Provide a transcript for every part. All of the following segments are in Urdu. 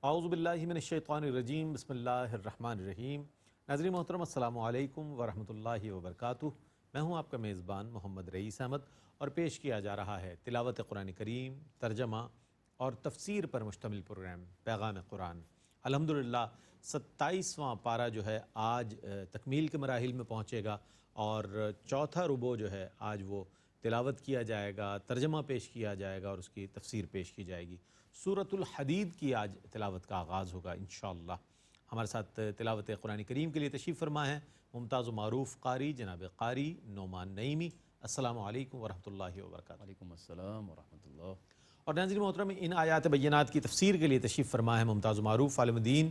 اعوذ باللہ من الشیطان الرجیم، بسم اللہ الرحمن الرحیم۔ ناظرین محترم، السلام علیکم ورحمۃ اللہ وبرکاتہ۔ میں ہوں آپ کا میزبان محمد رئیس احمد، اور پیش کیا جا رہا ہے تلاوت قرآن کریم، ترجمہ اور تفسیر پر مشتمل پروگرام پیغام قرآن۔ الحمدللہ 27واں پارہ جو ہے آج تکمیل کے مراحل میں پہنچے گا، اور چوتھا ربع جو ہے آج وہ تلاوت کیا جائے گا، ترجمہ پیش کیا جائے گا اور اس کی تفسیر پیش کی جائے گی۔ سورۃ الحدید کی آج تلاوت کا آغاز ہوگا انشاءاللہ۔ ہمارے ساتھ تلاوت قرآن کریم کے لیے تشریف فرما ہے ممتاز و معروف قاری جناب قاری نعمان نعیمی۔ السلام علیکم ورحمۃ اللہ وبرکاتہ۔ وعلیکم السلام ورحمۃ اللہ۔ اور ناظرین محترم، ان آیات بینات کی تفسیر کے لیے تشریف فرما ہے ممتاز و معروف عالم دین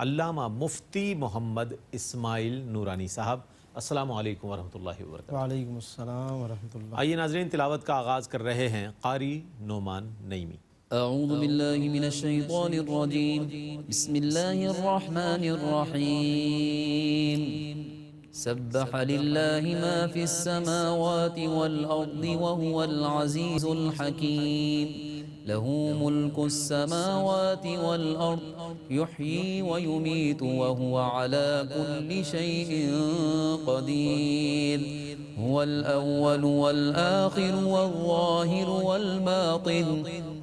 علامہ مفتی محمد اسماعیل نورانی صاحب۔ السلام علیکم ورحمۃ اللہ وبرکاتہ۔ وعلیکم السلام ورحمۃ اللہ۔ آئیے ناظرین، تلاوت کا آغاز کر رہے ہیں قاری نعمان نعیمی۔ اعوذ باللہ من الشیطان الرجیم، بسم اللہ الرحمن الرحیم۔ سبح للہ ما فی السماوات والارض وهو العزیز الحکیم۔ له ملک السماوات والارض یحیی ویمیت وهو على كل شیء قدیر۔ هو الأول والآخر والظاهر والباطن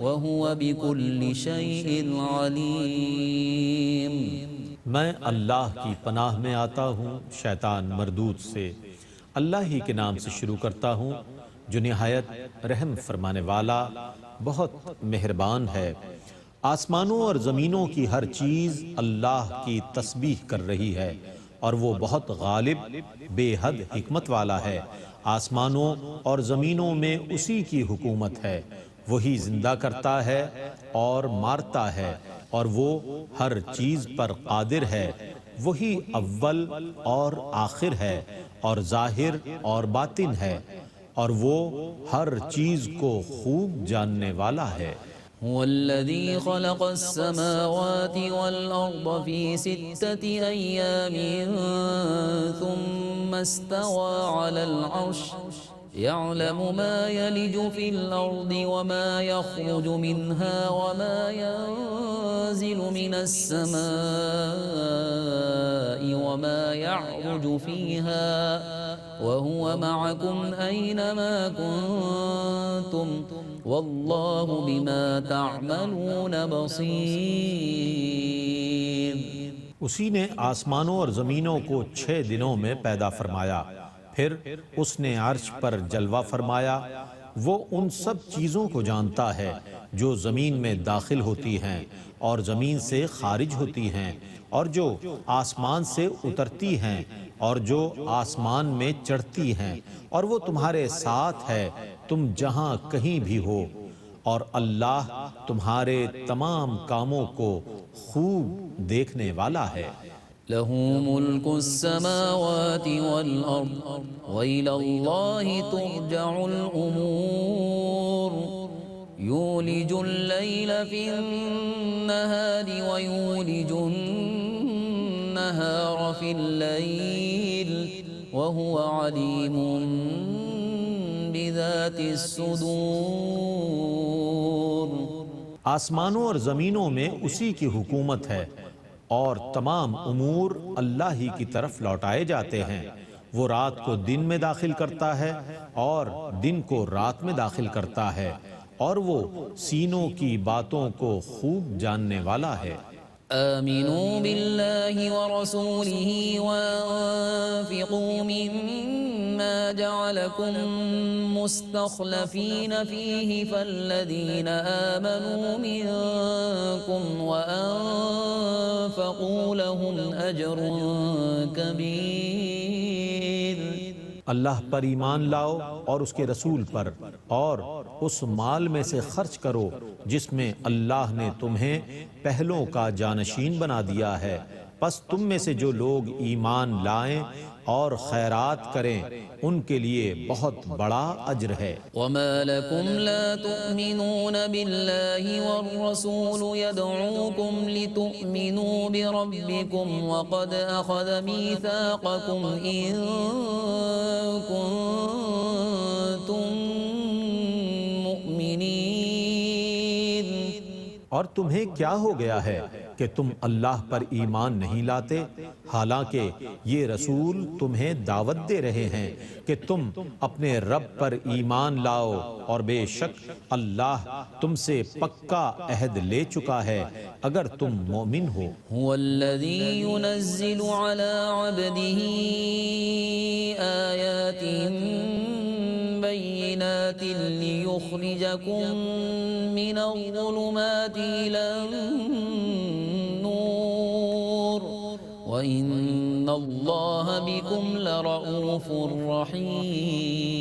وهو بكل شيء عليم۔ میں اللہ کی پناہ میں آتا ہوں شیطان مردود سے۔ اللہ ہی کے نام سے شروع کرتا ہوں جو نہایت رحم فرمانے والا بہت مہربان ہے۔ آسمانوں اور زمینوں کی ہر چیز اللہ کی تسبیح کر رہی ہے، اور وہ بہت غالب بے حد حکمت والا ہے۔ آسمانوں اور زمینوں میں اسی کی حکومت ہے، وہی زندہ کرتا ہے اور مارتا ہے، اور وہ ہر چیز پر قادر ہے۔ وہی اول اور آخر ہے، اور ظاہر اور باطن ہے، اور وہ ہر چیز کو خوب جاننے والا ہے۔ هو الذي خلق السماوات والأرض في 6 أيام ثم استوى على العرش يعلم ما يلج في الأرض وما يخرج منها وما ينزل من السماء وما يعرج فيها وهو معكم أينما كنتم واللہ بما تعملون بصیر۔ اسی نے آسمانوں اور زمینوں کو 6 دنوں میں پیدا فرمایا، پھر اس نے عرش پر جلوہ فرمایا۔ وہ ان سب چیزوں کو جانتا ہے جو زمین میں داخل ہوتی ہیں اور زمین سے خارج ہوتی ہیں، اور جو آسمان سے اترتی ہیں اور جو آسمان میں چڑھتی ہیں، اور وہ تمہارے ساتھ ہے تم جہاں کہیں بھی ہو، اور اللہ تمہارے تمام کاموں کو خوب دیکھنے والا ہے۔ لہ ملک السماوات والارض وإلی اللہ ترجع الامور۔ یولج اللیل فی النہار ویولج النہار فی اللیل وہو علیم بذات الصدور۔ آسمانوں اور زمینوں میں اسی کی حکومت ہے، اور تمام امور اللہ ہی کی طرف لوٹائے جاتے ہیں۔ وہ رات کو دن میں داخل کرتا ہے اور دن کو رات میں داخل کرتا ہے، اور وہ سینوں کی باتوں کو خوب جاننے والا ہے۔ آمنوا باللہ ورسولہ وانفقوا مما جعلکم مستخلفین فیہ فالذین آمنوا منکم وانفقوا لهم اجر کبیر۔ اللہ پر ایمان لاؤ اور اس کے رسول پر، اور اس مال میں سے خرچ کرو جس میں اللہ نے تمہیں پہلوں کا جانشین بنا دیا ہے۔ پس تم میں سے جو لوگ ایمان لائیں اور خیرات کریں ان کے لیے بہت بڑا اجر ہے۔ وما لكم لا تؤمنون بالله والرسول يدعوكم لتؤمنوا بربكم وقد أخذ ميثاقكم إن كنتم مؤمنين۔ اور تمہیں کیا ہو گیا ہے کہ تم اللہ پر ایمان نہیں لاتے، حالانکہ یہ رسول تمہیں دعوت دے رہے ہیں کہ تم اپنے رب پر ایمان لاؤ، اور بے شک اللہ تم سے پکا عہد لے چکا ہے اگر تم مومن ہو۔ هو الذي ينزل على عبده آيات بينات ليخرجكم من الظلمات إلى النور وإن الله بكم لرؤوف رحيم۔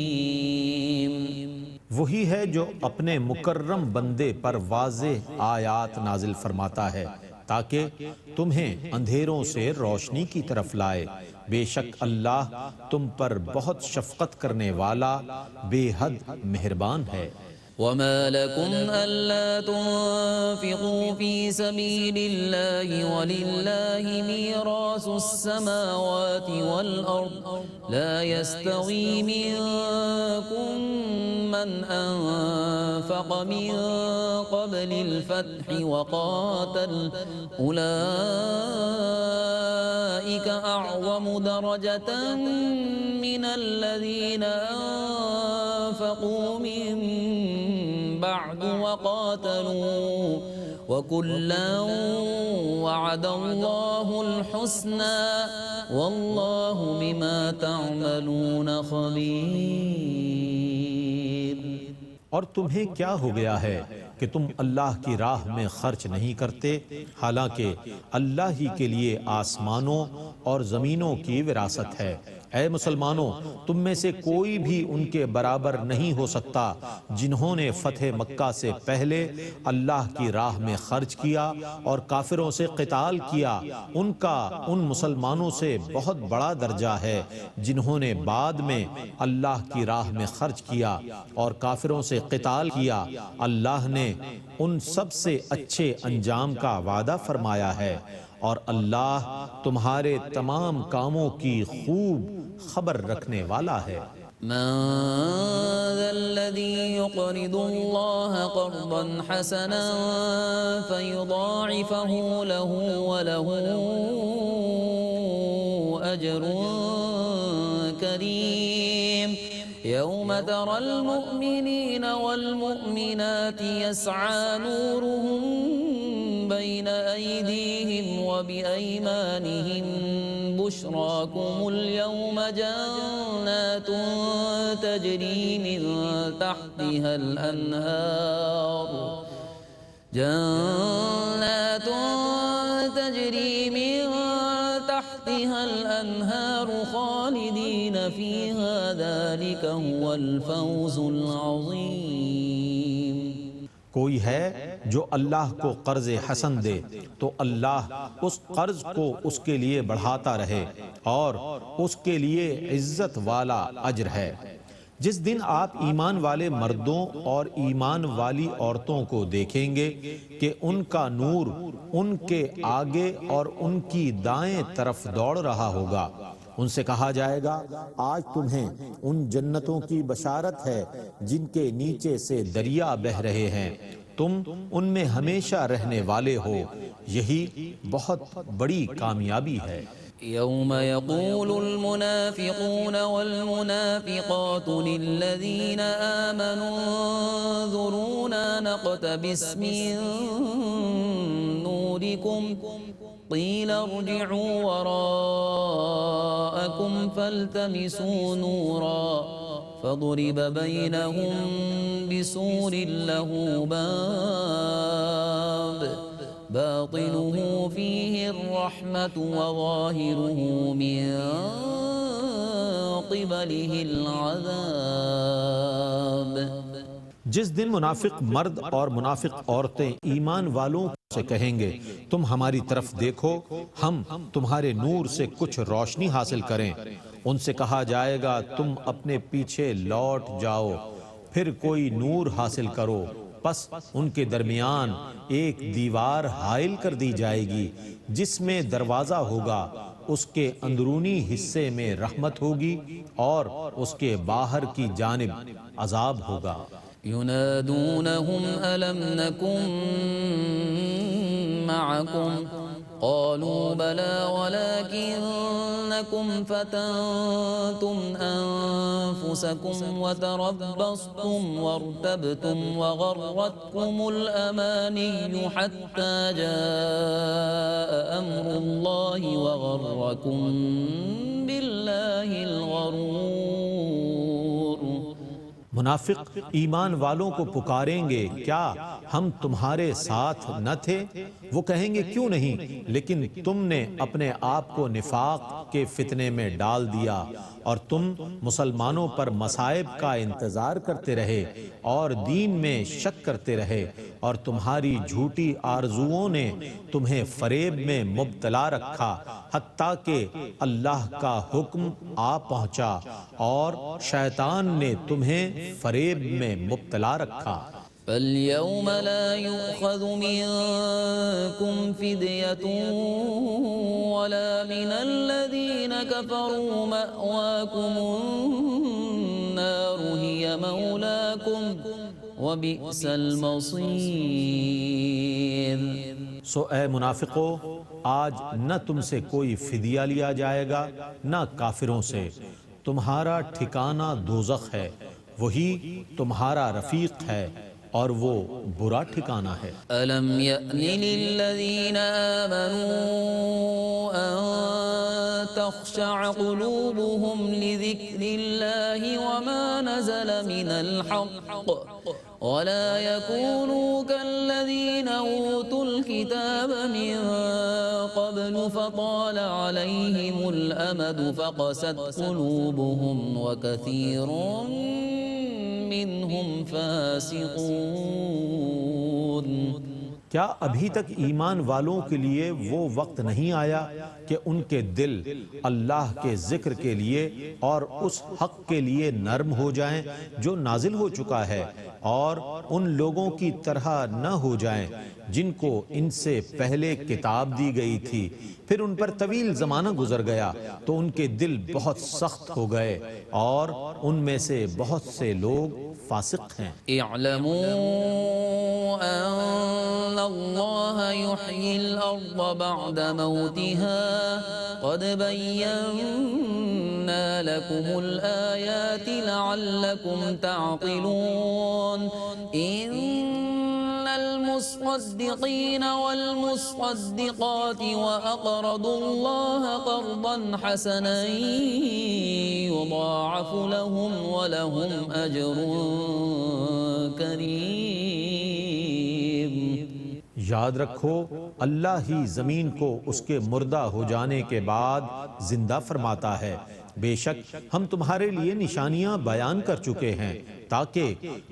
وہی ہے جو اپنے مکرم بندے پر واضح آیات نازل فرماتا ہے تاکہ تمہیں اندھیروں سے روشنی کی طرف لائے، بے شک اللہ تم پر بہت شفقت کرنے والا بے حد مہربان ہے۔ وما لكم ألا تنفقوا في سبيل الله ولله ميراث السماوات والأرض لا يستوي منكم من أنفق من قبل الفتح وقاتل أولئك أعظم درجة من الذين أنفقوا من بعد وقاتلوا وكلا وعد الله الحسنى والله بما تعملون خبير۔ اور تمہیں کیا ہو گیا ہے کہ تم اللہ کی راہ میں خرچ نہیں کرتے، حالانکہ اللہ ہی کے لیے آسمانوں اور زمینوں کی وراثت ہے۔ اے مسلمانوں، تم میں سے کوئی بھی ان کے برابر نہیں ہو سکتا جنہوں نے فتح مکہ سے پہلے اللہ کی راہ میں خرچ کیا اور کافروں سے قتال کیا، ان کا ان مسلمانوں سے بہت بڑا درجہ ہے جنہوں نے بعد میں اللہ کی راہ میں خرچ کیا اور کافروں سے قتال کیا۔ اللہ نے ان سب سے اچھے انجام کا وعدہ فرمایا ہے، اور اللہ تمہارے تمام کاموں کی خوب خبر رکھنے والا ہے۔ من ذا الذي يقرض الله قرضا حسنا فيضاعفه له وله أجر كريم۔ يوم ترى المؤمنين والمؤمنات يسعى نورهم بين أيديهم وبأيمانهم بشراكم اليوم جنات تجري من تحتها الأنهار خالدين فيها ذلك هو الفوز العظيم۔ کوئی ہے جو اللہ کو قرض حسن دے تو اللہ اس قرض کو اس کے لیے بڑھاتا رہے اور اس کے لیے عزت والا اجر ہے۔ جس دن آپ ایمان والے مردوں اور ایمان والی عورتوں کو دیکھیں گے کہ ان کا نور ان کے آگے اور ان کی دائیں طرف دوڑ رہا ہوگا، ان سے کہا جائے گا آج تمہیں ان جنتوں کی بشارت ہے جن کے نیچے سے دریا بہہ رہے ہیں، تم ان میں ہمیشہ رہنے والے ہو، یہی بہت بڑی کامیابی ہے۔ يوم يقول المنافقون والمنافقات للذين آمنوا انظرونا نقتبس من نوركم قيل ارجعوا وراءكم فالتمسوا نورا فضرب بينهم بسور له باب باطنه فيه الرحمة وظاهره من قبله العذاب۔ جس دن منافق مرد اور منافق عورتیں ایمان والوں سے کہیں گے تم ہماری طرف دیکھو، ہم تمہارے نور سے کچھ روشنی حاصل کریں، ان سے کہا جائے گا تم اپنے پیچھے لوٹ جاؤ، پھر کوئی نور حاصل کرو، پس ان کے درمیان ایک دیوار حائل کر دی جائے گی جس میں دروازہ ہوگا، اس کے اندرونی حصے میں رحمت ہوگی اور اس کے باہر کی جانب عذاب ہوگا۔ ينادونهم ألم نكن معكم قالوا بلى ولكنكم فتنتم أنفسكم وتربصتم وارتبتم وغرتكم الأماني حتى جاء أمر الله وغركم بالله الغرور۔ منافق ایمان والوں کو پکاریں گے، کیا ہم تمہارے ساتھ نہ تھے؟ وہ کہیں گے کیوں نہیں، لیکن تم نے اپنے آپ کو نفاق کے فتنے میں ڈال دیا اور تم مسلمانوں پر مصائب کا انتظار کرتے رہے اور دین میں شک کرتے رہے، اور تمہاری جھوٹی آرزوؤں نے تمہیں فریب میں مبتلا رکھا حتیٰ کہ اللہ کا حکم آ پہنچا اور شیطان نے تمہیں فریب میں مبتلا رکھا۔ فاليوم لا يؤخذ منكم فدية ولا من الذين كفروا مأواكم النار هي مولاكم وبئس المصير۔ سو اے منافقو، آج نہ تم سے کوئی فدیہ لیا جائے گا نہ کافروں سے، تمہارا ٹھکانہ دوزخ ہے، وہی تمہارا رفیق ہے اور وہ برا ٹھکانہ ہے۔ أَلَمْ يَأْنِ لِلَّذِينَ آمَنُوا أَن تَخْشَعَ قُلُوبُهُمْ لِذِكْرِ اللَّهِ وَمَا نَزَلَ مِنَ الْحَقِّ وَلَا يَكُونُوا كَالَّذِينَ أُوتُوا الْكِتَابَ مِن قَبْلُ فَطَالَ عَلَيْهِمُ الْأَمَدُ فَقَسَتْ قُلُوبُهُمْ وَكَثِيرٌ منہم فاسقون۔ کیا ابھی تک ایمان والوں کے لیے وہ وقت نہیں آیا کہ ان کے دل اللہ کے ذکر کے لیے اور اس حق کے لیے نرم ہو جائیں جو نازل ہو چکا ہے، اور ان لوگوں کی طرح نہ ہو جائیں جن کو ان سے پہلے کتاب دی گئی تھی، پھر ان پر طویل زمانہ گزر گیا تو ان کے دل بہت سخت ہو گئے، اور ان میں سے بہت سے لوگ فاسق ہیں۔ اعلموا ان اللہ یحیی الارض بعد موتها قد بینا لکم الآیات لعلکم تعقلون۔ ان المصدقین والمصدقات وأقرضوا الله قرضا حسنا يضاعف لهم ولهم أجر کریم۔ یاد رکھو، اللہ ہی زمین کو اس کے مردہ ہو جانے کے بعد زندہ فرماتا ہے۔ بے شک ہم تمہارے لیے نشانیاں بیان کر چکے ہیں تاکہ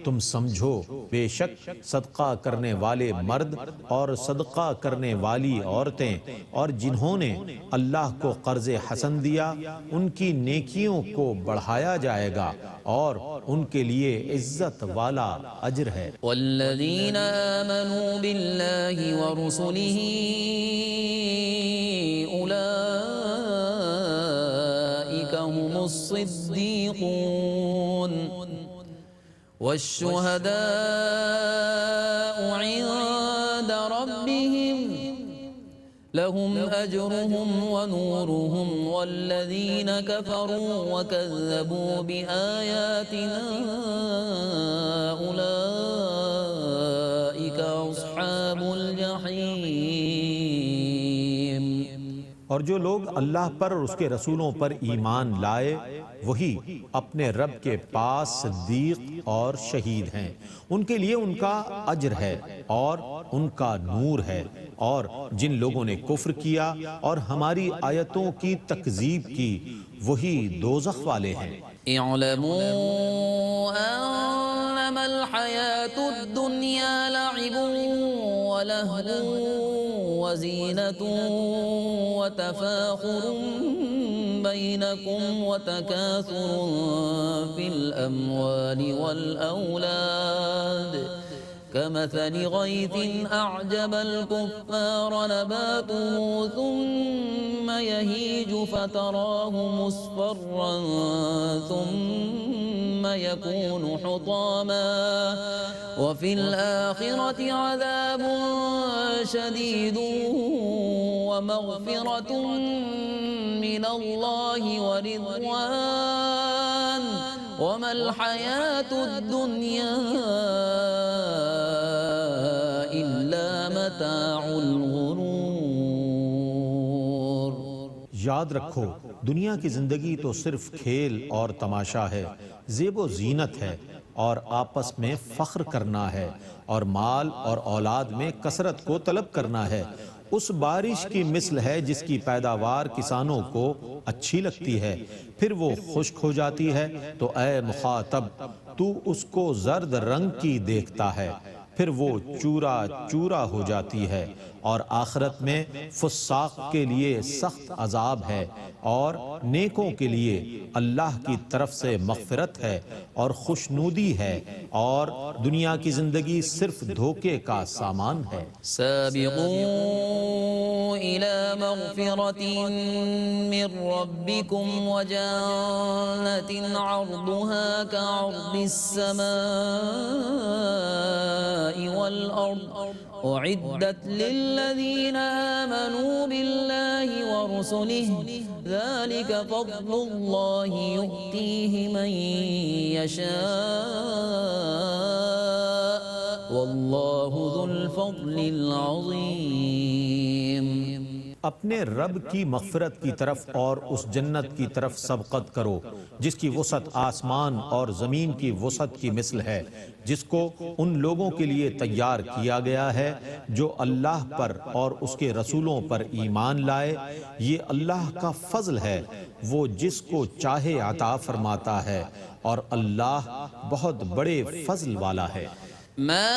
تم سمجھو۔ بے شک صدقہ کرنے والے مرد اور صدقہ کرنے والی عورتیں اور جنہوں نے اللہ کو قرض حسن دیا، ان کی نیکیوں کو بڑھایا جائے گا اور ان کے لیے عزت والا اجر ہے۔ والذین آمنوا باللہ ورسلہ اولئک هم الصدیقون والشهداء عند ربهم لهم أجرهم ونورهم والذين كفروا وكذبوا بآياتنا أولئك أصحاب الجحيم۔ اور جو لوگ اللہ پر اور اس کے رسولوں پر ایمان لائے وہی اپنے رب کے پاس صدیق اور شہید ہیں، ان کے لیے ان کا اجر ہے اور ان کا نور ہے، اور جن لوگوں نے کفر کیا اور ہماری آیتوں کی تکذیب کی وہی دوزخ والے ہیں۔ اعلموا انما الحیاة الدنیا لعب ولهو وزینة وتفاخر بینکم وتکاثر فی الاموال والأولاد كمثل غيث أعجب الكفار نباته ثم يهيج فتراه مصفرا ثم ثم يكون حطاما وفي الآخرة عذاب شديد ومغفرة من الله ورضوان وما الحياة الدنيا إلا متاع الغرور۔ یاد رکھو دنیا کی زندگی تو صرف کھیل اور تماشا ہے، زیب و زینت ہے اور آپس میں فخر کرنا ہے اور مال اور اولاد میں کثرت کو طلب کرنا ہے۔ اس بارش کی مثل ہے جس کی پیداوار کسانوں کو اچھی لگتی ہے، پھر وہ خشک ہو جاتی ہے تو اے مخاطب تو اس کو زرد رنگ کی دیکھتا ہے، پھر وہ چورا چورا ہو جاتی ہے، اور آخرت میں فساق کے لیے سخت عذاب ہے، اور نیکوں کے لیے اللہ کی طرف سے مغفرت ہے اور خوشنودی ہے، اور دنیا کی زندگی صرف دھوکے کا سامان ہے۔ سابقوا إلى مغفرة من ربكم وجنة عرضها كعرض السماء والأرض أعدت للذين آمنوا بالله ورسله ذلك فضل الله يؤتيه من يشاء والله ذو الفضل العظيم۔ اپنے رب کی مغفرت کی طرف اور اس جنت کی طرف سبقت کرو جس کی وسعت آسمان اور زمین کی وسعت کی مثل ہے، جس کو ان لوگوں کے لیے تیار کیا گیا ہے جو اللہ پر اور اس کے رسولوں پر ایمان لائے۔ یہ اللہ کا فضل ہے، وہ جس کو چاہے عطا فرماتا ہے، اور اللہ بہت بڑے فضل والا ہے۔ ما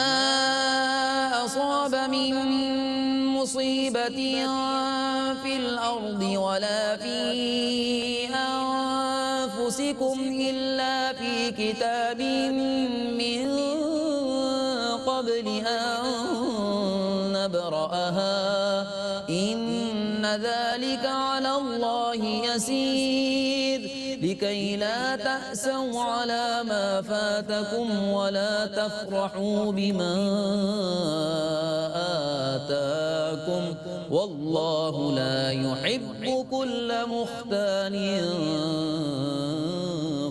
أصاب من مصيبة في الأرض ولا في أنفسكم إلا في كتاب من قبل أن نبرأها إن ذلك على الله يسير لكي لا تأسوا على ما فاتكم ولا تفرحوا بما آتاكم والله لا يحب كل مختال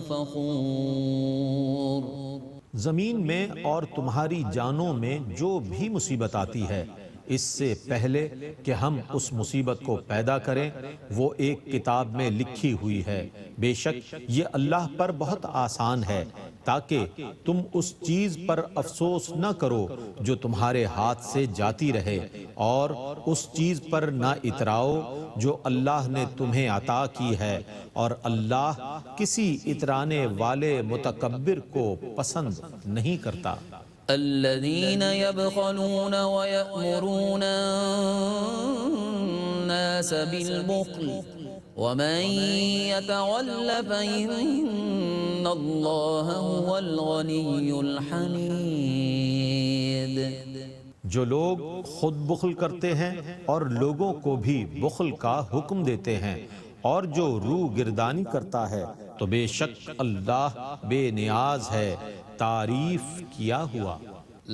فخور۔ زمین میں اور تمہاری جانوں میں جو بھی مصیبت آتی ہے، اس سے پہلے کہ ہم اس مصیبت کو پیدا کریں وہ ایک کتاب میں لکھی ہوئی ہے۔ بے شک یہ اللہ پر بہت آسان ہے تاکہ تم اس چیز پر افسوس نہ کرو جو تمہارے ہاتھ سے جاتی رہے، اور اس چیز پر نہ اتراؤ جو اللہ نے تمہیں عطا کی ہے، اور اللہ کسی اترانے والے متکبر کو پسند نہیں کرتا۔ الذين يبخلون ويأمرون الناس بالبخل ومن يتول فإن الله هو الغني الحميد۔ جو لوگ خود بخل کرتے ہیں اور لوگوں کو بھی بخل کا حکم دیتے ہیں، اور جو روح گردانی کرتا ہے تو بے شک اللہ بے نیاز ہے، تعریف کیا ہوا۔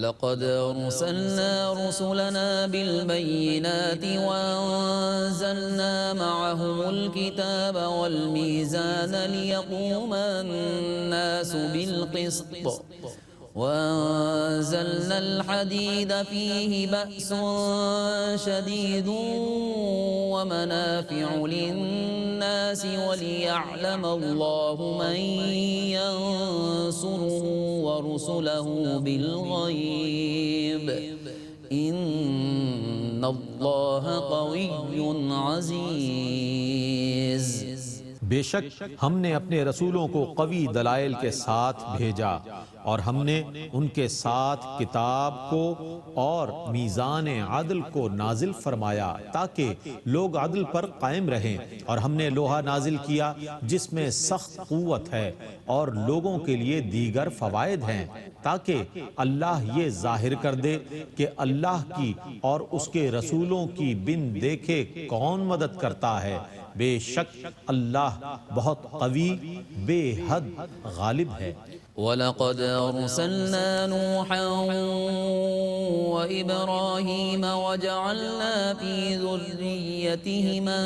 لقد أرسلنا رسلنا بالبينات وأنزلنا معهم الكتاب والميزان ليقوم الناس بالقسط وأنزلنا الحديد فيه بأس شديد ومنافع للناس وليعلم الله من ينصره ورسله بالغيب إن الله قوي عزيز۔ بے شک ہم نے اپنے رسولوں کو قوی دلائل کے ساتھ بھیجا، اور ہم نے ان کے ساتھ کتاب کو اور میزان عدل کو نازل فرمایا تاکہ لوگ عدل پر قائم رہیں، اور ہم نے لوہا نازل کیا جس میں سخت قوت ہے اور لوگوں کے لیے دیگر فوائد ہیں، تاکہ اللہ یہ ظاہر کر دے کہ اللہ کی اور اس کے رسولوں کی بن دیکھے کون مدد کرتا ہے۔ بے شک اللہ بہت قوی بے حد غالب ہے۔ وَلَقَدْ أَرْسَلْنَا نُوحًا وَإِبْرَاهِيمَ وَجَعَلْنَا فِي ذُرِّيَّتِهِمَا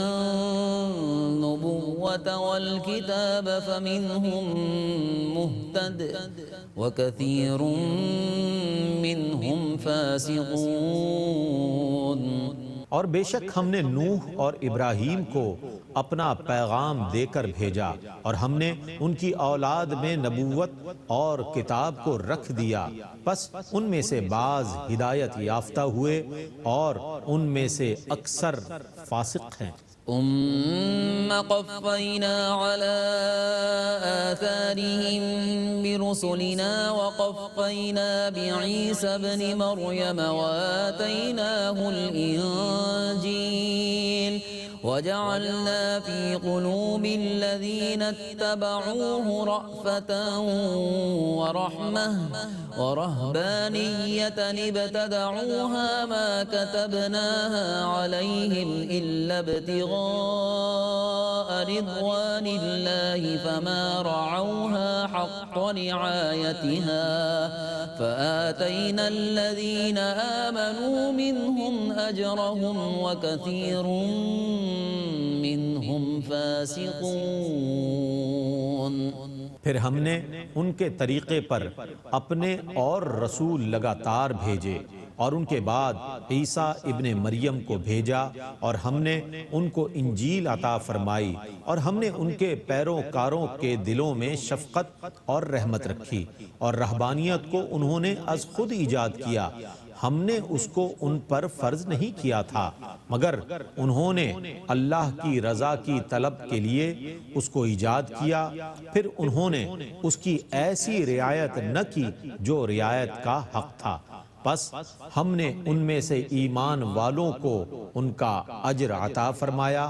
النُّبُوَّةَ وَالْكِتَابَ فَمِنْهُم مُّهْتَدٍ وَكَثِيرٌ مِّنْهُمْ فَاسِقُونَ۔ اور بے شک ہم نے نوح اور ابراہیم کو اپنا پیغام دے کر بھیجا، اور ہم نے ان کی اولاد میں نبوت اور کتاب کو رکھ دیا، پس ان میں سے بعض ہدایت یافتہ ہوئے اور ان میں سے اکثر فاسق ہیں۔ ثم قفينا على آثارهم برسلنا وقفينا بعيسى ابن مريم وآتيناه الإنجيل وجعلنا في قلوب الذين اتبعوه رأفة ورحمة ورهبانية ابتدعوها ما كتبناها عليهم إلا ابتغاء رضوان الله فما رعوها حق رعايتها فآتينا الذين آمنوا منهم أجرهم وكثير منهم فاسقون۔ پھر ہم نے ان کے طریقے پر اپنے اور رسول لگاتار بھیجے، اور ان کے بعد عیسیٰ ابن مریم کو بھیجا، اور ہم نے ان کو انجیل عطا فرمائی، اور ہم نے ان کے پیروکاروں کے دلوں میں شفقت اور رحمت رکھی، اور رہبانیت کو انہوں نے از خود ایجاد کیا، ہم نے اس کو ان پر فرض نہیں کیا تھا، مگر انہوں نے اللہ کی رضا کی طلب کے لیے اس کو ایجاد کیا، پھر انہوں نے اس کی ایسی رعایت نہ کی جو رعایت کا حق تھا، پس ہم نے ان میں سے ایمان والوں کو ان کا اجر عطا فرمایا،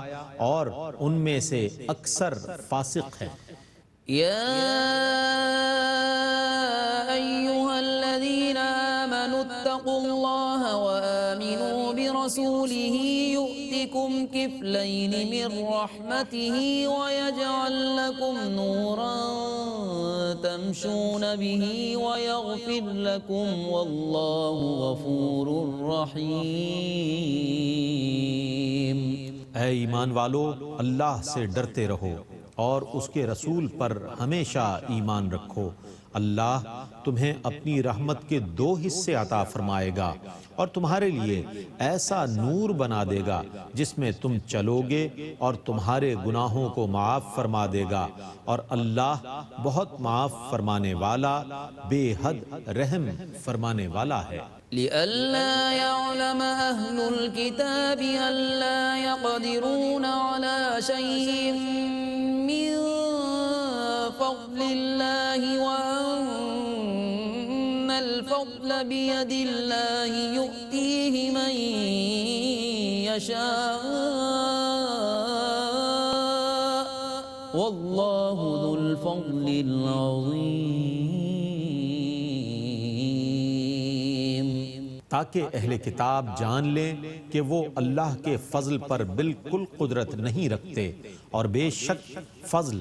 اور ان میں سے اکثر فاسق ہیں۔ يا أيها الذين آمنوا اتقوا الله وآمنوا برسوله يؤتكم كفلين من رحمته ويجعل لكم نورا تمشون به ويغفر لكم والله غفور رحيم۔ اے ایمان والو، اللہ سے ڈرتے رہو اور اس کے رسول پر ہمیشہ ایمان رکھو، اللہ تمہیں اپنی رحمت کے 2 حصے عطا فرمائے گا، اور تمہارے لیے ایسا نور بنا دے گا جس میں تم چلو گے، اور تمہارے گناہوں کو معاف فرما دے گا، اور اللہ بہت معاف فرمانے والا بے حد رحم فرمانے والا ہے۔ لئلا يعلم أهل الكتاب ألا يقدرون على شيء من فضل الله وأن الفضل بيد الله يؤتيه من يشاء والله ذو الفضل العظيم۔ تاکہ اہل کتاب جان لیں کہ وہ اللہ کے فضل پر بالکل قدرت نہیں رکھتے، اور بے شک فضل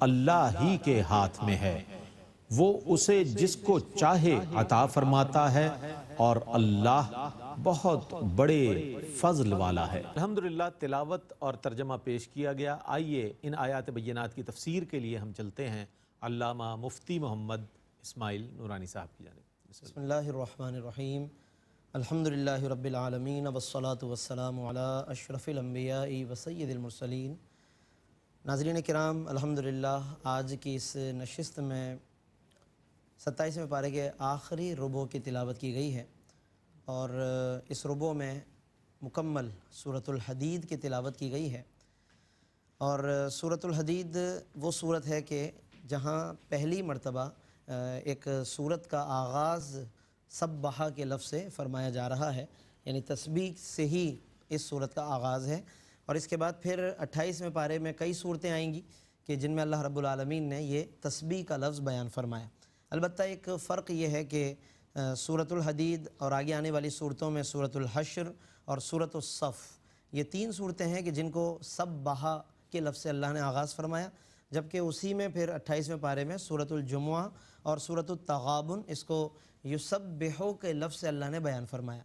اللہ ہی کے ہاتھ میں ہے، وہ اسے جس کو چاہے عطا فرماتا ہے، اور اللہ بہت بڑے فضل والا ہے۔ الحمدللہ تلاوت اور ترجمہ پیش کیا گیا۔ آئیے ان آیات بینات کی تفسیر کے لیے ہم چلتے ہیں علامہ مفتی محمد اسماعیل نورانی صاحب کی جانب۔ بسم اللہ الرحمن الرحیم، الحمدللہ رب العالمین والصلاة والسلام علی اشرف الانبیاء وسید المرسلین۔ ناظرین کرام، الحمدللہ آج کی اس نشست میں 27ویں پارے کے آخری ربع کی تلاوت کی گئی ہے، اور اس ربع میں مکمل سورۃ الحدید کی تلاوت کی گئی ہے، اور سورۃ الحدید وہ سورت ہے کہ جہاں پہلی مرتبہ ایک صورت کا آغاز سبحہ کے لفظ سے فرمایا جا رہا ہے، یعنی تسبیح سے ہی اس صورت کا آغاز ہے۔ اور اس کے بعد پھر 28ویں پارے میں کئی صورتیں آئیں گی کہ جن میں اللہ رب العالمین نے یہ تسبیح کا لفظ بیان فرمایا۔ البتہ ایک فرق یہ ہے کہ سورۃ الحدید اور آگے آنے والی صورتوں میں سورۃ الحشر اور سورۃ الصف، یہ تین صورتیں ہیں کہ جن کو سبحہ کے لفظ سے اللہ نے آغاز فرمایا، جبکہ اسی میں پھر 28ویں پارے میں سورۃ الجمعہ اور سورۃ التغابن اس کو یسبحو کے لفظ سے اللہ نے بیان فرمایا۔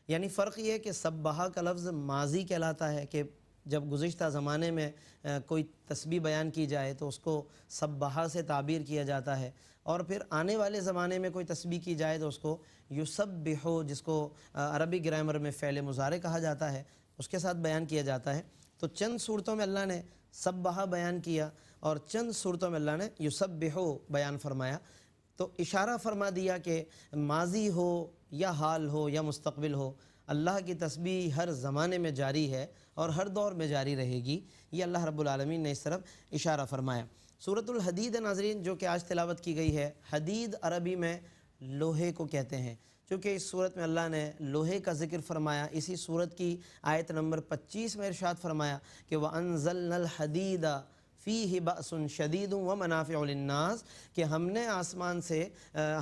یعنی فرق یہ ہے کہ سبحہ کا لفظ ماضی کہلاتا ہے کہ جب گزشتہ زمانے میں کوئی تسبیح بیان کی جائے تو اس کو سبحہ سے تعبیر کیا جاتا ہے، اور پھر آنے والے زمانے میں کوئی تسبیح کی جائے تو اس کو یسبحو، جس کو عربی گرامر میں فعل مضارع کہا جاتا ہے، اس کے ساتھ بیان کیا جاتا ہے۔ تو چند صورتوں میں اللہ نے سبحہ بیان کیا اور چند صورتوں میں اللہ نے یسبحو بیان فرمایا، تو اشارہ فرما دیا کہ ماضی ہو یا حال ہو یا مستقبل ہو، اللہ کی تسبیح ہر زمانے میں جاری ہے اور ہر دور میں جاری رہے گی۔ یہ اللہ رب العالمین نے اس طرف اشارہ فرمایا۔ سورۃ الحدید ناظرین جو کہ آج تلاوت کی گئی ہے، حدید عربی میں لوہے کو کہتے ہیں، چونکہ اس صورت میں اللہ نے لوہے کا ذکر فرمایا۔ اسی صورت کی آیت نمبر 25 میں ارشاد فرمایا کہ وَأَنزَلْنَا الْحَدِيدَ فِيهِ بَأْسٌ شَدِيدٌ وَمَنَافِعُ لِلنَّاسِ، کہ ہم نے آسمان سے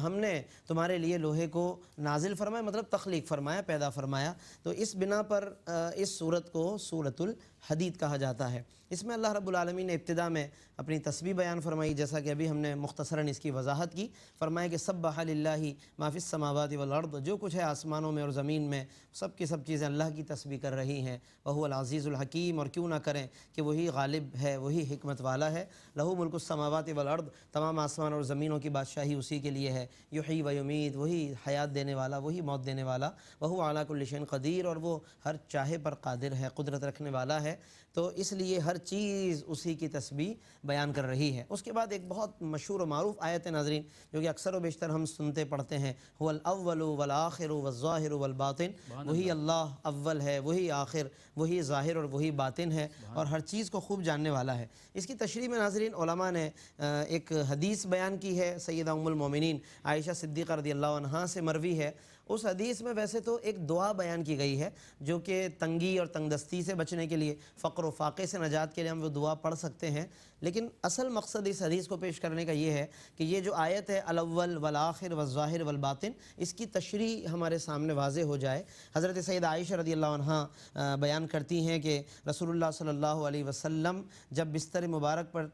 ہم نے تمہارے لیے لوہے کو نازل فرمایا، مطلب تخلیق فرمایا، پیدا فرمایا۔ تو اس بنا پر اس صورت کو سورۃ الحدید کہا جاتا ہے۔ اس میں اللہ رب العالمین نے ابتدا میں اپنی تسبیح بیان فرمائی، جیسا کہ ابھی ہم نے مختصراً اس کی وضاحت کی۔ فرمایا کہ سبح للہ ما فی السماوات والارض، جو کچھ ہے آسمانوں میں اور زمین میں سب کی سب چیزیں اللہ کی تسبیح کر رہی ہیں۔ وہو العزیز الحکیم، اور کیوں نہ کریں کہ وہی غالب ہے، وہی حکمت والا ہے۔ لہو ملک السماوات والارض، تمام آسمان اور زمینوں کی بادشاہی اسی کے لیے ہے۔ یحیی و یمیت، وہی حیات دینے والا، وہی موت دینے والا۔ وہو علی کل شیء قدیر، اور وہ ہر چاہے پر قادر ہے، قدرت رکھنے والا ہے۔ تو اس لیے ہر چیز اسی کی تسبیح بیان کر رہی ہے۔ اس کے بعد ایک بہت مشہور و معروف آیت ناظرین جو کہ اکثر و بیشتر ہم سنتے پڑھتے ہیں، هو الاول والآخر والظاہر والباطن، وہی اللہ اول ہے، وہی آخر، وہی ظاہر اور وہی باطن ہے، اور ہر چیز کو خوب جاننے والا ہے۔ اس کی تشریح میں ناظرین علماء نے ایک حدیث بیان کی ہے، سیدہ ام المومنین عائشہ صدیقہ رضی اللہ عنہا سے مروی ہے۔ اس حدیث میں ویسے تو ایک دعا بیان کی گئی ہے جو کہ تنگی اور تنگ دستی سے بچنے کے لیے، فقر و فاقے سے نجات کے لیے ہم وہ دعا پڑھ سکتے ہیں، لیکن اصل مقصد اس حدیث کو پیش کرنے کا یہ ہے کہ یہ جو آیت ہے الاول والآخر والظاہر والباطن، اس کی تشریح ہمارے سامنے واضح ہو جائے۔ حضرت سیدہ عائشہ رضی اللہ عنہا بیان کرتی ہیں کہ رسول اللہ صلی اللہ علیہ وسلم جب بستر مبارک پر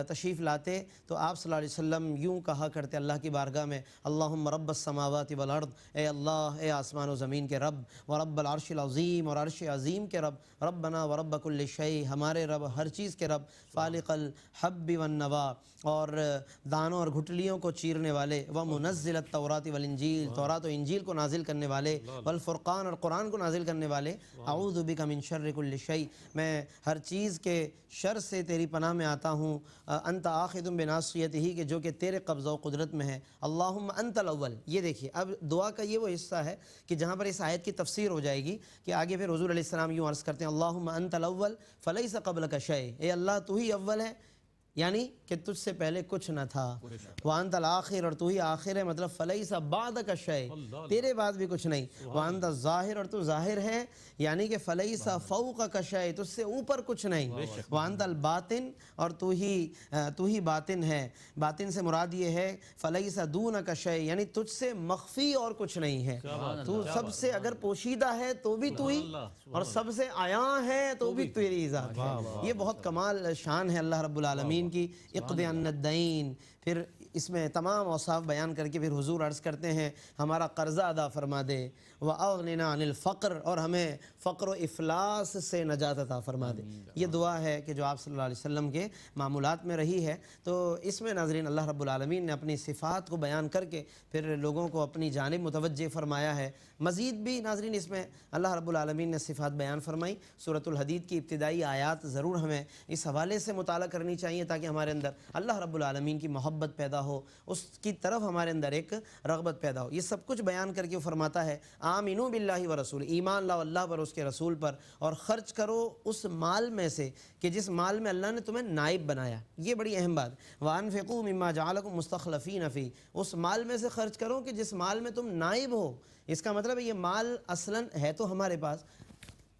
تشریف لاتے تو آپ صلی اللہ علیہ وسلم یوں کہا کرتے اللہ کی بارگاہ میں، اللہم رب السماوات والارض، اے اللہ، اے آسمان و زمین کے رب، ورب العرش العظیم، اور عرش عظیم کے رب، ربنا ورب کل شیء، ہمارے رب ہر چیز کے رب، فالق الحب والنوا، اور دانوں اور گھٹلیوں کو چیرنے والے، ومنزل التوراۃ والانجیل، تورات و انجیل کو نازل کرنے والے، والفرقان، اور قرآن کو نازل کرنے والے، اعوذ بک من شر کل شیء، میں ہر چیز کے شر سے تیری پناہ میں آتا ہوں، انت آخذ بناصیتہ، کہ جو کہ تیرے قبضہ و قدرت میں ہے، اللہم انت الاول۔ یہ دیکھیے اب دعا کا یہ وہ حصہ ہے کہ جہاں پر اس آیت کی تفسیر ہو جائے گی کہ آگے پھر حضور علیہ السلام یوں عرض کرتے ہیں، اللہم انت الاول فلیس قبلک شیء، اے اللہ تو ہی اول ہے، یعنی کہ تجھ سے پہلے کچھ نہ تھا، وانت الآخر، اور تو ہی آخر ہے، مطلب فلیس بعدک شیء، تیرے بعد بھی کچھ نہیں، وانت الظاہر، اور تو ظاہر ہے، یعنی کہ فلیس فوقک شیء، تجھ سے اوپر کچھ نہیں، وانت الباطن، اور تو ہی باطن ہے، باطن سے مراد یہ ہے فلیس دونک شیء، یعنی تجھ سے مخفی اور کچھ نہیں ہے، تو سب سے اگر پوشیدہ ہے تو بھی تو ہی، اور سب سے عیاں ہے تو بھی تیری ذات ہے۔ یہ بہت کمال شان ہے اللہ رب العالمین کی۔ اقض عنا الدین، پھر اس میں تمام اوصاف بیان کر کے پھر حضور عرض کرتے ہیں ہمارا قرضہ ادا فرما دے، وَأَغْنِنَا عَنِ الْفَقْرِ، اور ہمیں فقر و افلاس سے نجات عطا فرما دے۔ یہ دعا ہے کہ جو آپ صلی اللہ علیہ وسلم کے معمولات میں رہی ہے۔ تو اس میں ناظرین اللہ رب العالمین نے اپنی صفات کو بیان کر کے پھر لوگوں کو اپنی جانب متوجہ فرمایا ہے۔ مزید بھی ناظرین اس میں اللہ رب العالمین نے صفات بیان فرمائی۔ سورۃ الحدید کی ابتدائی آیات ضرور ہمیں اس حوالے سے مطالعہ کرنی چاہیے تاکہ ہمارے اندر اللہ رب العالمین کی محبت پیدا ہو، اس کی طرف ہمارے اندر ایک رغبت پیدا ہو۔ یہ سب کچھ بیان کر کے وہ فرماتا ہے آمنو باللہ و رسول، ایمان لاؤ اللہ پر، اس کے رسول پر، اور خرچ کرو اس مال میں سے کہ جس مال میں اللہ نے تمہیں نائب بنایا۔ یہ بڑی اہم بات۔ وَأَنفِقُوا مِمَّا جَعَلَكُم مُسْتَخْلَفِينَ فِيهِ، اس مال میں سے خرچ کرو کہ جس مال میں تم نائب ہو۔ اس کا مطلب ہے یہ مال اصلاً ہے تو ہمارے پاس،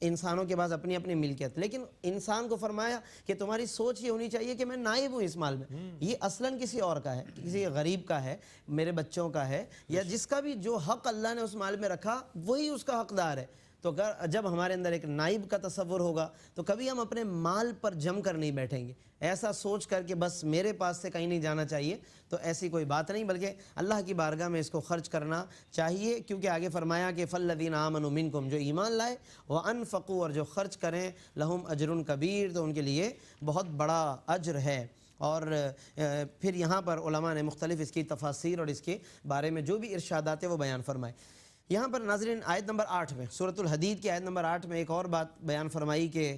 انسانوں کے پاس اپنی اپنی ملکیت، لیکن انسان کو فرمایا کہ تمہاری سوچ یہ ہونی چاہیے کہ میں نائب ہوں اس مال میں، یہ اصلاً کسی اور کا ہے، کسی غریب کا ہے، میرے بچوں کا ہے، یا جس کا بھی جو حق اللہ نے اس مال میں رکھا وہی اس کا حقدار ہے۔ تو جب ہمارے اندر ایک نائب کا تصور ہوگا تو کبھی ہم اپنے مال پر جم کر نہیں بیٹھیں گے، ایسا سوچ کر کہ بس میرے پاس سے کہیں نہیں جانا چاہیے، تو ایسی کوئی بات نہیں، بلکہ اللہ کی بارگاہ میں اس کو خرچ کرنا چاہیے، کیونکہ آگے فرمایا کہ فَالَّذِينَ آمَنُوا مِنْكُمْ، جو ایمان لائے، وَأَنفَقُوا، اور جو خرچ کریں، لَهُمْ أَجْرٌ كَبِيرٌ، تو ان کے لیے بہت بڑا اجر ہے۔ اور پھر یہاں پر علماء نے مختلف اس کی تفاسیر اور اس کے بارے میں جو بھی ارشادات ہیں وہ بیان فرمائے۔ یہاں پر ناظرین آیت نمبر 8 میں، سورۃ الحدید کی آیت نمبر 8 میں ایک اور بات بیان فرمائی کہ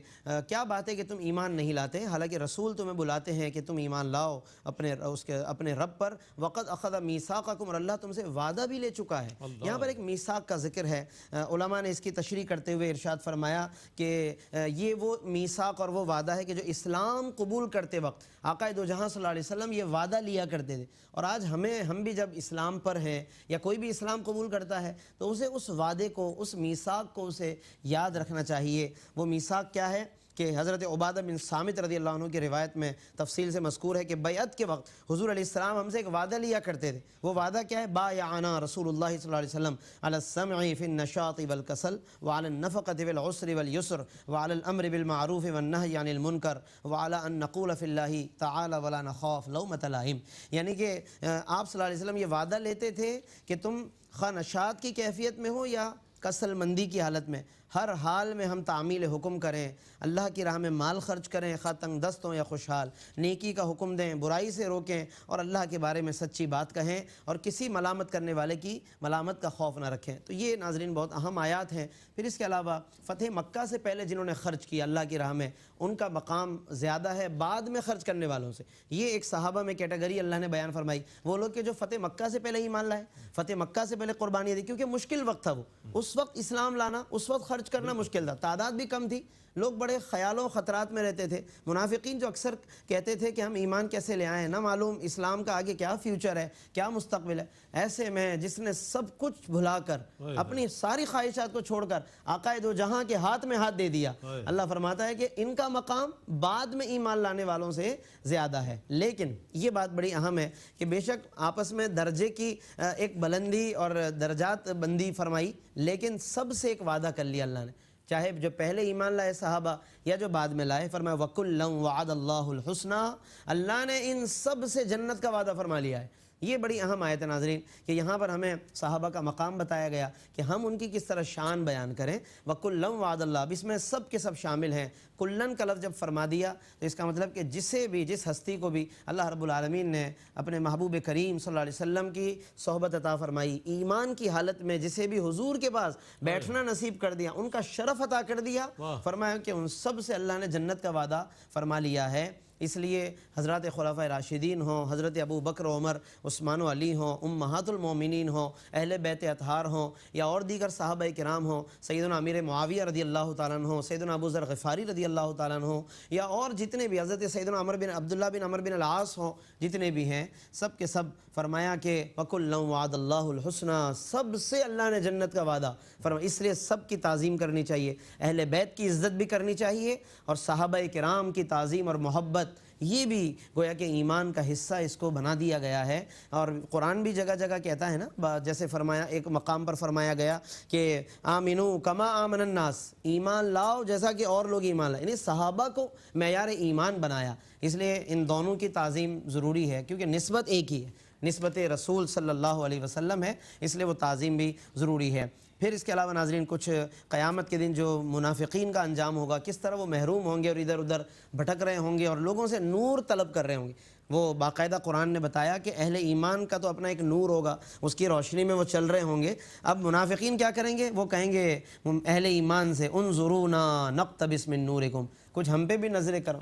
کیا بات ہے کہ تم ایمان نہیں لاتے، حالانکہ رسول تمہیں بلاتے ہیں کہ تم ایمان لاؤ اپنے رب پر، وقد اخذ میثاقکم، اور اللہ تم سے وعدہ بھی لے چکا ہے۔ یہاں پر ایک میثاق کا ذکر ہے، علماء نے اس کی تشریح کرتے ہوئے ارشاد فرمایا کہ یہ وہ میثاق اور وہ وعدہ ہے کہ جو اسلام قبول کرتے وقت آقا دو جہاں صلی اللہ علیہ وسلم یہ وعدہ لیا کرتے تھے، اور آج ہم بھی جب اسلام پر ہیں یا کوئی بھی اسلام قبول کرتا ہے تو اسے اس وعدے کو، اس میثاق کو اسے یاد رکھنا چاہیے۔ وہ میثاق کیا ہے کہ حضرت عبادہ بن صامت رضی اللہ عنہ کی روایت میں تفصیل سے مذکور ہے کہ بیعت کے وقت حضور علیہ السلام ہم سے ایک وعدہ لیا کرتے تھے۔ وہ وعدہ کیا ہے؟ بایعنا رسول اللہ صلی اللہ علیہ وسلم علی السمع فی النشاط والکسل وعلی النفقۃ والعسر والیسر وعلی الامر بالمعروف والنہی عن المنکر وعلی ان نقول فی اللہ تعالی ولا نخاف لومۃ لائم، یعنی کہ آپ صلی اللہ علیہ وسلم یہ وعدہ لیتے تھے کہ تم خواہ نشاط کی کیفیت میں ہو یا کسل مندی کی حالت میں، ہر حال میں ہم تعمیل حکم کریں، اللہ کی راہ میں مال خرچ کریں، خواہ تنگ دست ہوں یا خوشحال، نیکی کا حکم دیں، برائی سے روکیں، اور اللہ کے بارے میں سچی بات کہیں، اور کسی ملامت کرنے والے کی ملامت کا خوف نہ رکھیں۔ تو یہ ناظرین بہت اہم آیات ہیں۔ پھر اس کے علاوہ فتح مکہ سے پہلے جنہوں نے خرچ کیا اللہ کی راہ میں، ان کا مقام زیادہ ہے بعد میں خرچ کرنے والوں سے۔ یہ ایک صحابہ میں کیٹیگری اللہ نے بیان فرمائی، وہ لوگ کہ جو فتح مکہ سے پہلے ایمان لائے، فتح مکہ سے پہلے قربانی دی، کیونکہ مشکل وقت تھا، وہ اس وقت اسلام لانا، اس وقت خرچ کرنا مشکل تھا، تعداد بھی کم تھی، لوگ بڑے خیالوں و خطرات میں رہتے تھے۔ منافقین جو اکثر کہتے تھے کہ ہم ایمان کیسے لے آئیں، نہ معلوم اسلام کا آگے کیا فیوچر ہے، کیا مستقبل ہے، ایسے میں جس نے سب کچھ بھلا کر، اپنی ساری خواہشات کو چھوڑ کر آقا دو جہاں کے ہاتھ میں ہاتھ دے دیا، اللہ فرماتا ہے کہ ان کا مقام بعد میں ایمان لانے والوں سے زیادہ ہے۔ لیکن یہ بات بڑی اہم ہے کہ بے شک آپس میں درجے کی ایک بلندی اور درجات بندی فرمائی، لیکن سب سے ایک وعدہ کر لیا اللہ نے، چاہے جو پہلے ایمان لائے صحابہ یا جو بعد میں لائے، فرمایا وَكُلًّا وَعَدَ اللَّهُ الْحُسْنَى، اللہ نے ان سب سے جنت کا وعدہ فرما لیا ہے۔ یہ بڑی اہم آیت ہے ناظرین کہ یہاں پر ہمیں صحابہ کا مقام بتایا گیا کہ ہم ان کی کس طرح شان بیان کریں۔ وَكُلًّا وَعَدَ اللَّهُ، اب اس میں سب کے سب شامل ہیں، کلن کا لفظ جب فرما دیا تو اس کا مطلب کہ جس ہستی کو بھی اللہ رب العالمین نے اپنے محبوب کریم صلی اللہ علیہ وسلم کی صحبت عطا فرمائی، ایمان کی حالت میں جسے بھی حضور کے پاس بیٹھنا نصیب کر دیا، ان کا شرف عطا کر دیا، فرمایا کہ ان سب سے اللہ نے جنت کا وعدہ فرما لیا ہے۔ اس لیے حضرات خلفائے راشدین ہوں، حضرت ابو بکر عمر عثمان و علی ہوں، امہات المومنین ہوں، اہل بیت اطہار ہوں، یا اور دیگر صحابہ کرام ہوں، سیدنا امیر معاویہ رضی اللہ تعالیٰ عنہ ہوں، سیدنا ابو ذر غفاری رضی اللہ تعالیٰ عنہ ہوں، یا اور جتنے بھی حضرت سیدنا عبداللہ بن عمر بن العاص ہوں، جتنے بھی ہیں، سب کے سب فرمایا کہ وَكُلًّا وَعَدَ اللَّهُ الْحُسْنَى، سب سے اللہ نے جنت کا وعدہ فرمایا۔ اس لیے سب کی تعظیم کرنی چاہیے، اہل بیت کی عزت بھی کرنی چاہیے، اور صحابہ کرام کی تعظیم اور محبت یہ بھی گویا کہ ایمان کا حصہ اس کو بنا دیا گیا ہے۔ اور قرآن بھی جگہ جگہ کہتا ہے نا، جیسے فرمایا ایک مقام پر فرمایا گیا کہ آمنو کما آمن الناس، ایمان لاؤ جیسا کہ اور لوگ ایمان لائیں، یعنی صحابہ کو معیار ایمان بنایا۔ اس لیے ان دونوں کی تعظیم ضروری ہے، کیونکہ نسبت ایک ہی ہے، نسبت رسول صلی اللہ علیہ وسلم ہے، اس لیے وہ تعظیم بھی ضروری ہے۔ پھر اس کے علاوہ ناظرین کچھ قیامت کے دن جو منافقین کا انجام ہوگا، کس طرح وہ محروم ہوں گے اور ادھر ادھر بھٹک رہے ہوں گے اور لوگوں سے نور طلب کر رہے ہوں گے، وہ باقاعدہ قرآن نے بتایا کہ اہل ایمان کا تو اپنا ایک نور ہوگا، اس کی روشنی میں وہ چل رہے ہوں گے۔ اب منافقین کیا کریں گے؟ وہ کہیں گے اہل ایمان سے انظرونا نقتبس من نورکم، کچھ ہم پہ بھی نظریں کرو،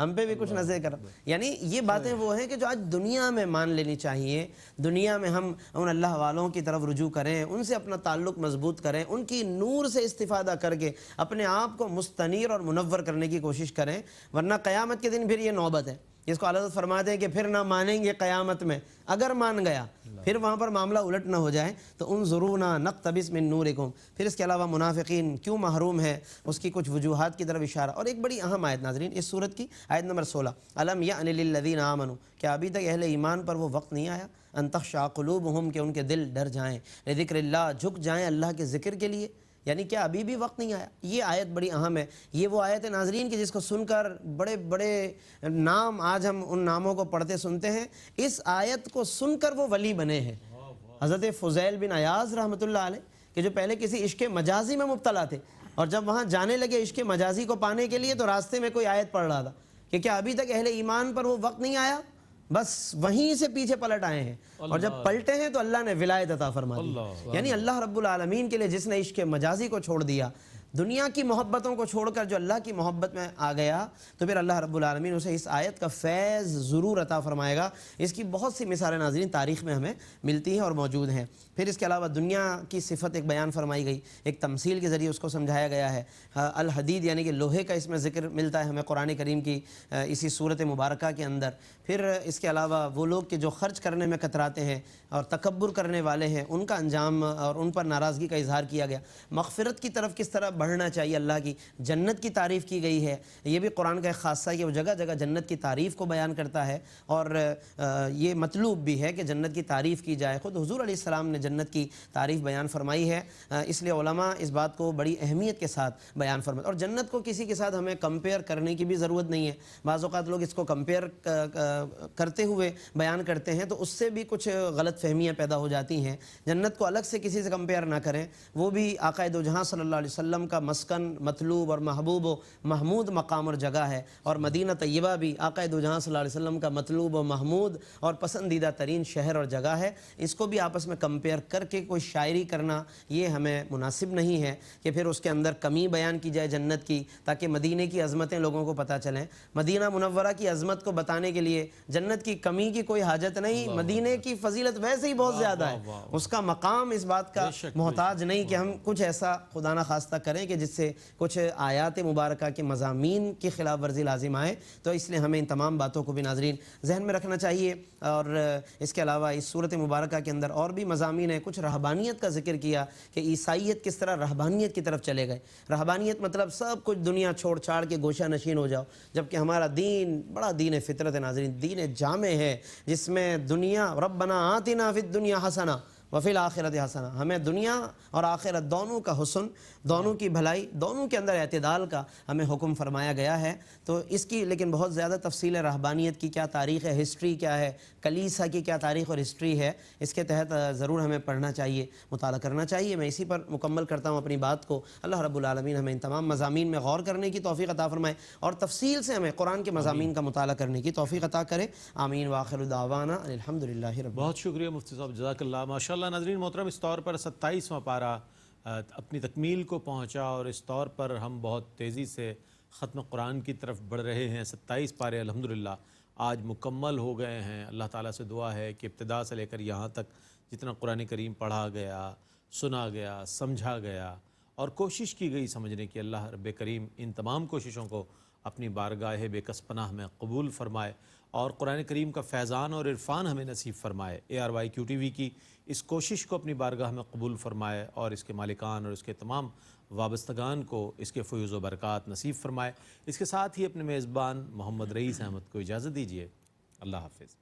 ہم پہ بھی کچھ نظر کرم. یعنی یہ باتیں وہ ہیں کہ جو آج دنیا میں مان لینی چاہیے. دنیا میں ہم ان اللہ والوں کی طرف رجوع کریں, ان سے اپنا تعلق مضبوط کریں, ان کی نور سے استفادہ کر کے اپنے آپ کو مستنیر اور منور کرنے کی کوشش کریں, ورنہ قیامت کے دن پھر یہ نوبت ہے جس کو اللہ فرماتے ہیں کہ پھر نہ مانیں گے قیامت میں. اگر مان گیا پھر وہاں پر معاملہ الٹ نہ ہو جائے تو انظرونا نقتبس من نورکم. پھر اس کے علاوہ منافقین کیوں محروم ہے اس کی کچھ وجوہات کی طرف اشارہ. اور ایک بڑی اہم آیت ناظرین اس سورت کی, آیت نمبر 16, الم یأن للذین آمنوا, کیا ابھی تک اہل ایمان پر وہ وقت نہیں آیا, ان تخشع قلوبہم, کہ ان کے دل ڈر جائیں, لذکر اللہ, جھک جائیں اللہ کے ذکر کے لیے. یعنی کیا ابھی بھی وقت نہیں آیا؟ یہ آیت بڑی اہم ہے. یہ وہ آیت ہے ناظرین کہ جس کو سن کر بڑے بڑے نام آج ہم ان ناموں کو پڑھتے سنتے ہیں, اس آیت کو سن کر وہ ولی بنے ہیں. حضرت فضیل بن عیاض رحمۃ اللہ علیہ, کہ جو پہلے کسی عشق مجازی میں مبتلا تھے, اور جب وہاں جانے لگے عشق مجازی کو پانے کے لیے تو راستے میں کوئی آیت پڑھ رہا تھا کہ کیا ابھی تک اہل ایمان پر وہ وقت نہیں آیا, بس وہیں سے پیچھے پلٹ آئے ہیں. اور جب پلٹے ہیں تو اللہ نے ولایت عطا فرما دی. یعنی اللہ رب العالمین کے لیے جس نے عشق مجازی کو چھوڑ دیا, دنیا کی محبتوں کو چھوڑ کر جو اللہ کی محبت میں آ گیا, تو پھر اللہ رب العالمین اسے اس آیت کا فیض ضرور عطا فرمائے گا. اس کی بہت سی مثالیں ناظرین تاریخ میں ہمیں ملتی ہیں اور موجود ہیں. پھر اس کے علاوہ دنیا کی صفت ایک بیان فرمائی گئی, ایک تمثیل کے ذریعے اس کو سمجھایا گیا ہے. الحدید یعنی کہ لوہے کا اس میں ذکر ملتا ہے ہمیں قرآن کریم کی اسی صورت مبارکہ کے اندر. پھر اس کے علاوہ وہ لوگ کہ جو خرچ کرنے میں کتراتے ہیں اور تکبر کرنے والے ہیں, ان کا انجام اور ان پر ناراضگی کا اظہار کیا گیا. مغفرت کی طرف کس طرح بڑھنا چاہیے اللہ کی, جنت کی تعریف کی گئی ہے. یہ بھی قرآن کا ایک خاصہ ہے کہ وہ جگہ جگہ جنت کی تعریف کو بیان کرتا ہے, اور یہ مطلوب بھی ہے کہ جنت کی تعریف کی جائے. خود حضور علیہ السلام نے جنت کی تعریف بیان فرمائی ہے, اس لیے علماء اس بات کو بڑی اہمیت کے ساتھ بیان فرماتے. اور جنت کو کسی کے ساتھ ہمیں کمپیئر کرنے کی بھی ضرورت نہیں ہے. بعض اوقات لوگ اس کو کمپیئر کرتے ہوئے بیان کرتے ہیں تو اس سے بھی کچھ غلط فہمیاں پیدا ہو جاتی ہیں. جنت کو الگ سے کسی سے کمپیئر نہ کریں, وہ بھی آقا دو جہاں صلی اللہ علیہ وسلم کا مسکن, مطلوب اور محبوب و محمود مقام اور جگہ ہے. اور مدینہ طیبہ بھی آقا دو جہاں صلی اللہ علیہ وسلم کا مطلوب و محمود اور پسندیدہ ترین شہر اور جگہ ہے. اس کو بھی آپس میں کمپیئر کر کے کوئی شاعری کرنا یہ ہمیں مناسب نہیں ہے کہ پھر اس کے اندر کمی بیان کی جائے جنت کی, تاکہ مدینے کی عظمتیں لوگوں کو پتہ چلیں. مدینہ منورہ کی عظمت کو بتانے کے لیے جنت کی کمی کی کوئی حاجت نہیں. مدینے کی فضیلت ویسے ہی بہت زیادہ ہے, اس کا مقام اس بات کا محتاج نہیں کہ ہم کچھ ایسا خدا نہ خواستہ کریں کہ جس سے کچھ آیات مبارکہ کے مضامین کی خلاف ورزی لازم آئے. تو اس لیے ہمیں ان تمام باتوں کو بھی ناظرین ذہن میں رکھنا چاہیے. اور اس کے علاوہ اس صورت مبارکہ کے اندر اور بھی مضامین ہیں. کچھ رہبانیت کا ذکر کیا کہ عیسائیت کس طرح رہبانیت کی طرف چلے گئے. رہبانیت مطلب سب کچھ دنیا چھوڑ چھاڑ کے گوشہ نشین ہو جاؤ, جبکہ ہمارا دین بڑا دین فطرت ہے ناظرین, دین جامع ہے جس میں دنیا ربنا آتنا فی الدنیا حسنہ وفی الآخرت حسنہ, ہمیں دنیا اور آخرت دونوں کا حسن, دونوں کی بھلائی, دونوں کے اندر اعتدال کا ہمیں حکم فرمایا گیا ہے. تو اس کی لیکن بہت زیادہ تفصیل ہے. رہبانیت کی کیا تاریخ ہے, ہسٹری کیا ہے, کلیسا کی کیا تاریخ اور ہسٹری ہے, اس کے تحت ضرور ہمیں پڑھنا چاہیے, مطالعہ کرنا چاہیے. میں اسی پر مکمل کرتا ہوں اپنی بات کو. اللہ رب العالمین ہمیں ان تمام مضامین میں غور کرنے کی توفیق عطا فرمائے اور تفصیل سے ہمیں قرآن کے مضامین کا مطالعہ کرنے کی توفیق عطا کرے. آمین. وآخر دعوانا الحمدللہ رب. بہت شکریہ مفتی صاحب, جزاک اللہ. ماشاءاللہ ناظرین محترم, اس طور پر 27واں پارہ اپنی تکمیل کو پہنچا اور اس طور پر ہم بہت تیزی سے ختم قرآن کی طرف بڑھ رہے ہیں. 27 پارے الحمدللہ آج مکمل ہو گئے ہیں. اللہ تعالیٰ سے دعا ہے کہ ابتدا سے لے کر یہاں تک جتنا قرآن کریم پڑھا گیا, سنا گیا, سمجھا گیا اور کوشش کی گئی سمجھنے کی, اللہ رب کریم ان تمام کوششوں کو اپنی بارگاہ بے کس پناہ میں قبول فرمائے اور قرآن کریم کا فیضان اور عرفان ہمیں نصیب فرمائے. ARYQTV کی اس کوشش کو اپنی بارگاہ میں قبول فرمائے اور اس کے مالکان اور اس کے تمام وابستگان کو اس کے فیوز و برکات نصیب فرمائے. اس کے ساتھ ہی اپنے میزبان محمد رئیس احمد کو اجازت دیجیے. اللہ حافظ.